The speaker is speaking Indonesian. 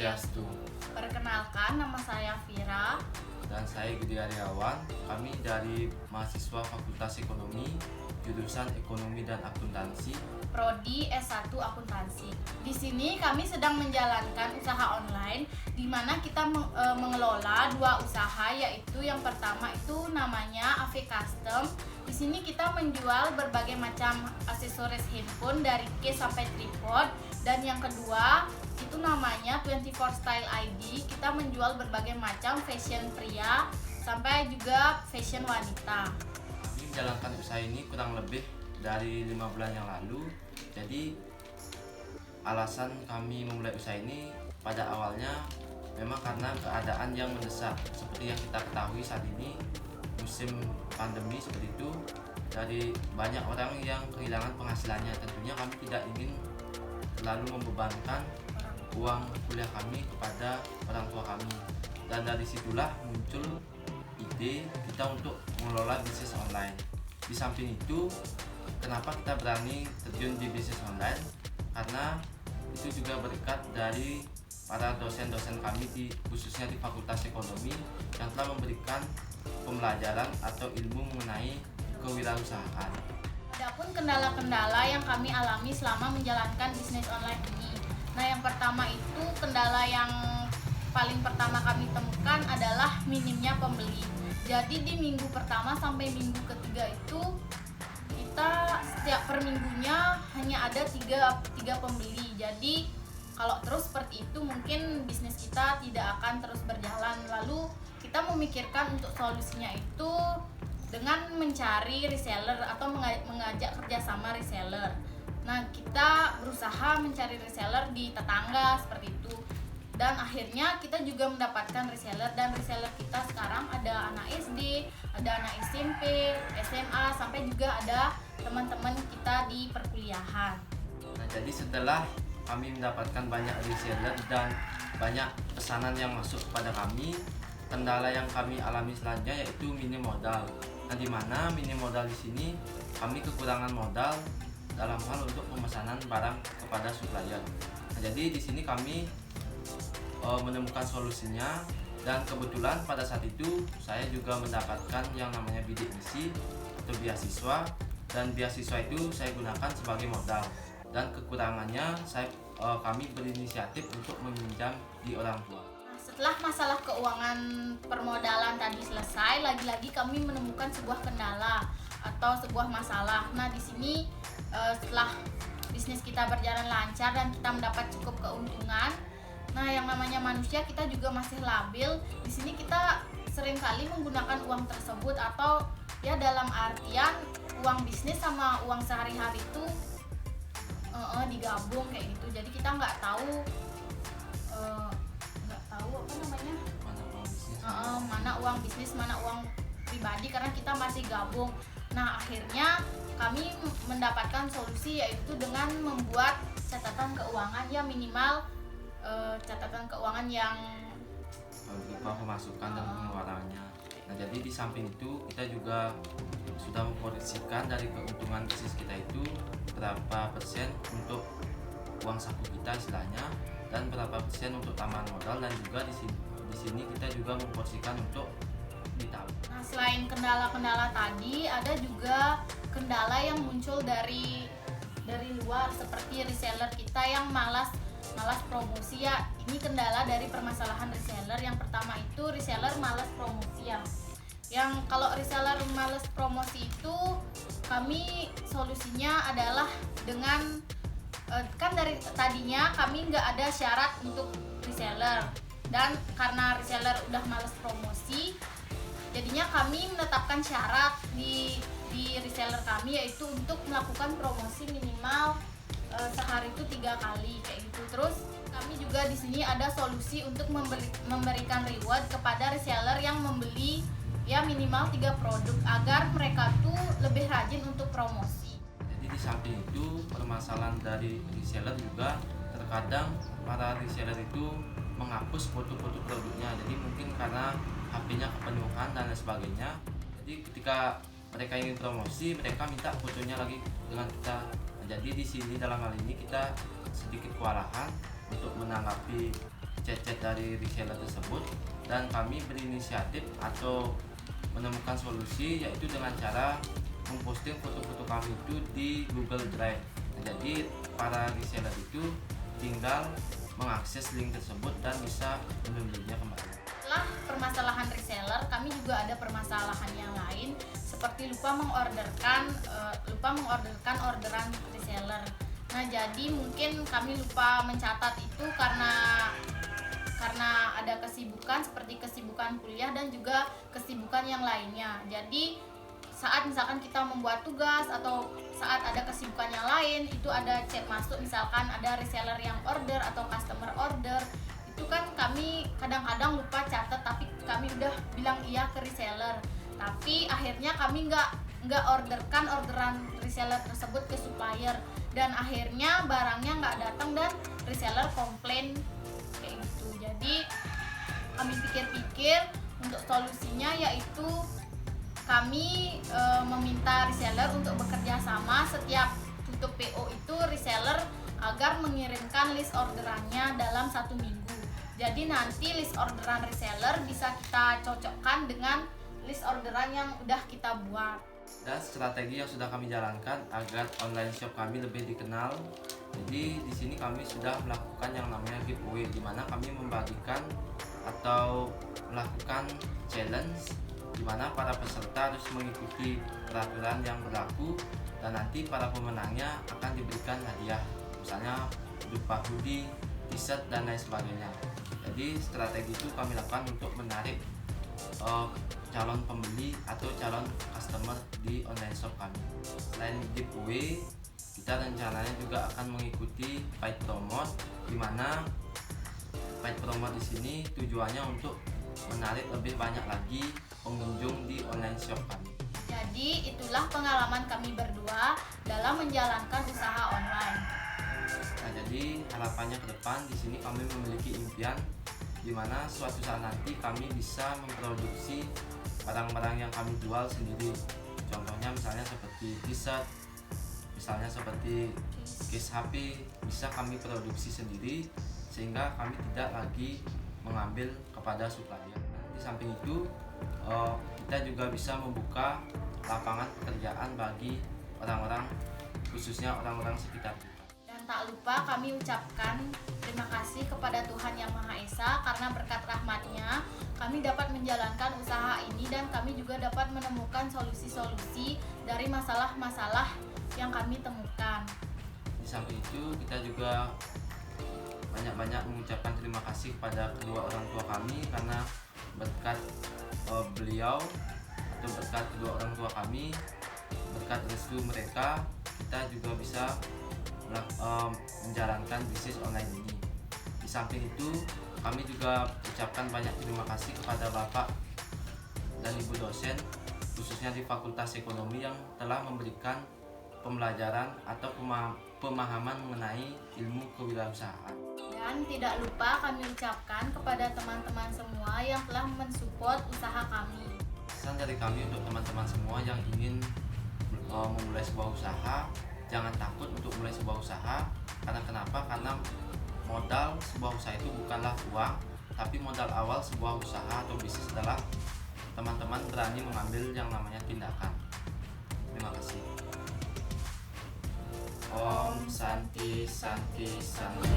Swastiastu. Perkenalkan, nama saya Vira. Dan saya Gede Aryawan. Kami dari mahasiswa Fakultas Ekonomi, jurusan Ekonomi dan Akuntansi. Prodi S1 Akuntansi. Di sini kami sedang menjalankan usaha online di mana kita mengelola dua usaha, yaitu yang pertama itu namanya AV Custom. Di sini kita menjual berbagai macam aksesoris handphone dari case sampai tripod, dan yang kedua itu namanya 24 Style ID. Kita menjual berbagai macam fashion pria sampai juga fashion wanita. Kami menjalankan usaha ini kurang lebih dari 5 bulan yang lalu. Jadi alasan kami memulai usaha ini pada awalnya memang karena keadaan yang mendesak. Seperti yang kita ketahui saat ini musim pandemi seperti itu, dari banyak orang yang kehilangan penghasilannya. Tentunya kami tidak ingin terlalu membebankan uang kuliah kami kepada orang tua kami, dan dari situlah muncul ide kita untuk mengelola bisnis online. Di samping itu, kenapa kita berani terjun di bisnis online? Karena itu juga berkat dari para dosen-dosen kami khususnya di Fakultas Ekonomi yang telah memberikan pembelajaran atau ilmu mengenai kewirausahaan. Adapun kendala-kendala yang kami alami selama menjalankan bisnis online ini. Nah, yang pertama itu kendala yang paling pertama kami temukan adalah minimnya pembeli. Jadi di minggu pertama sampai minggu ketiga itu kita setiap per minggunya hanya ada tiga pembeli. Jadi kalau terus seperti itu mungkin bisnis kita tidak akan terus berjalan. Lalu kita memikirkan untuk solusinya itu dengan mencari reseller atau mengajak kerjasama reseller. Nah, kita berusaha mencari reseller di tetangga seperti itu, dan akhirnya kita juga mendapatkan reseller. Dan reseller kita sekarang ada anak SD, ada anak SMP, SMA, sampai juga ada teman-teman kita di perkuliahan. Nah, jadi setelah kami mendapatkan banyak reseller dan banyak pesanan yang masuk kepada kami, kendala yang kami alami selanjutnya yaitu minim modal. Nah, di mana minim modal di sini kami kekurangan modal dalam hal untuk pemesanan barang kepada supplier. Nah, jadi di sini kami menemukan solusinya, dan kebetulan pada saat itu saya juga mendapatkan yang namanya bidik misi atau beasiswa, dan beasiswa itu saya gunakan sebagai modal, dan kekurangannya kami berinisiatif untuk meminjam di orang tua. Setelah masalah keuangan permodalan tadi selesai, lagi-lagi kami menemukan sebuah kendala atau sebuah masalah. Nah, di sini setelah bisnis kita berjalan lancar dan kita mendapat cukup keuntungan, nah yang namanya manusia kita juga masih labil. Di sini kita seringkali menggunakan uang tersebut, atau ya dalam artian uang bisnis sama uang sehari-hari itu digabung kayak gitu. Jadi kita nggak tahu apa namanya mana uang bisnis mana uang pribadi, karena kita masih gabung. Nah, akhirnya kami mendapatkan solusi, yaitu dengan membuat catatan keuangan ya minimal catatan keuangan yang berupa pemasukan dan pengeluarannya. Nah, jadi di samping itu kita juga sudah memproyeksikan dari keuntungan bisnis kita itu berapa persen untuk uang saku kita istilahnya, dan berapa persen untuk tambahan modal, dan juga di sini kita juga memporsikan untuk ditabung. Nah, selain kendala-kendala tadi, ada juga kendala yang muncul dari luar, seperti reseller kita yang malas promosi ya. Ini kendala dari permasalahan reseller. Yang pertama itu reseller malas promosi ya. Yang kalau reseller malas promosi itu kami solusinya adalah dengan kan dari tadinya kami nggak ada syarat untuk reseller, dan karena reseller udah malas promosi, jadinya kami menetapkan syarat di reseller kami, yaitu untuk melakukan promosi minimal sehari itu 3 kali kayak gitu. Terus kami juga di sini ada solusi untuk memberikan reward kepada reseller yang membeli ya minimal 3 produk, agar mereka tuh lebih rajin untuk promosi. Jadi di samping itu permasalahan dari reseller juga terkadang para reseller itu menghapus foto-foto produknya. Jadi mungkin karena HP-nya kepenuhan dan lain sebagainya. Jadi ketika mereka ingin promosi, mereka minta fotonya lagi dengan kita. Nah, jadi di sini dalam hal ini kita sedikit kewalahan untuk menanggapi chat-chat dari reseller tersebut, dan kami berinisiatif atau menemukan solusi, yaitu dengan cara memposting foto-foto kami itu di Google Drive. Jadi para reseller itu tinggal mengakses link tersebut dan bisa membelinya kembali. Setelah permasalahan reseller, kami juga ada permasalahan yang lain seperti lupa mengorderkan orderan reseller. Nah, jadi mungkin kami lupa mencatat itu karena ada kesibukan seperti kesibukan kuliah dan juga kesibukan yang lainnya. Jadi saat misalkan kita membuat tugas atau saat ada kesibukan yang lain, itu ada chat masuk, misalkan ada reseller yang order atau customer order, itu kan kami kadang-kadang lupa catat, tapi kami udah bilang iya ke reseller, tapi akhirnya kami nggak orderan reseller tersebut ke supplier, dan akhirnya barangnya nggak datang dan reseller komplain kayak gitu. Jadi kami pikir-pikir untuk solusinya, yaitu kami meminta reseller untuk bekerja sama setiap tutup PO itu reseller agar mengirimkan list orderannya dalam 1 minggu. Jadi nanti list orderan reseller bisa kita cocokkan dengan list orderan yang udah kita buat. Dan strategi yang sudah kami jalankan agar online shop kami lebih dikenal. Jadi di sini kami sudah melakukan yang namanya giveaway, di mana kami membagikan atau melakukan challenge di mana para peserta harus mengikuti peraturan yang berlaku, dan nanti para pemenangnya akan diberikan hadiah, misalnya berupa hoodie, t-shirt, dan lain sebagainya. Jadi strategi itu kami lakukan untuk menarik calon pembeli atau calon customer di online shop kami. Selain giveaway, kita rencananya juga akan mengikuti paid promote, di mana paid promote di sini tujuannya untuk menarik lebih banyak lagi pengunjung di online shop kami. Jadi itulah pengalaman kami berdua dalam menjalankan usaha online. Nah, jadi harapannya ke depan di sini kami memiliki impian di mana suatu saat nanti kami bisa memproduksi barang-barang yang kami jual sendiri. Contohnya misalnya seperti t-shirt, misalnya seperti case HP, bisa kami produksi sendiri sehingga kami tidak lagi mengambil kepada supplier. Di samping itu kita juga bisa membuka lapangan pekerjaan bagi orang-orang, khususnya orang-orang sekitar kita. Dan tak lupa kami ucapkan terima kasih kepada Tuhan Yang Maha Esa, karena berkat rahmat-Nya kami dapat menjalankan usaha ini dan kami juga dapat menemukan solusi-solusi dari masalah-masalah yang kami temukan. Di samping itu kita juga banyak-banyak mengucapkan terima kasih kepada kedua orang tua kami, karena berkat beliau atau berkat kedua orang tua kami, berkat restu mereka, kita juga bisa menjalankan bisnis online ini. Di samping itu kami juga ucapkan banyak terima kasih kepada Bapak dan Ibu dosen, khususnya di Fakultas Ekonomi, yang telah memberikan pembelajaran atau pemahaman mengenai ilmu kewirausahaan. Dan tidak lupa kami ucapkan kepada teman-teman semua yang telah mensupport usaha kami. Pesan dari kami untuk teman-teman semua yang ingin memulai sebuah usaha, jangan takut untuk mulai sebuah usaha. Karena kenapa? Karena modal sebuah usaha itu bukanlah uang, tapi modal awal sebuah usaha atau bisnis adalah teman-teman berani mengambil yang namanya tindakan. Terima kasih. Om Santi Santi Santi.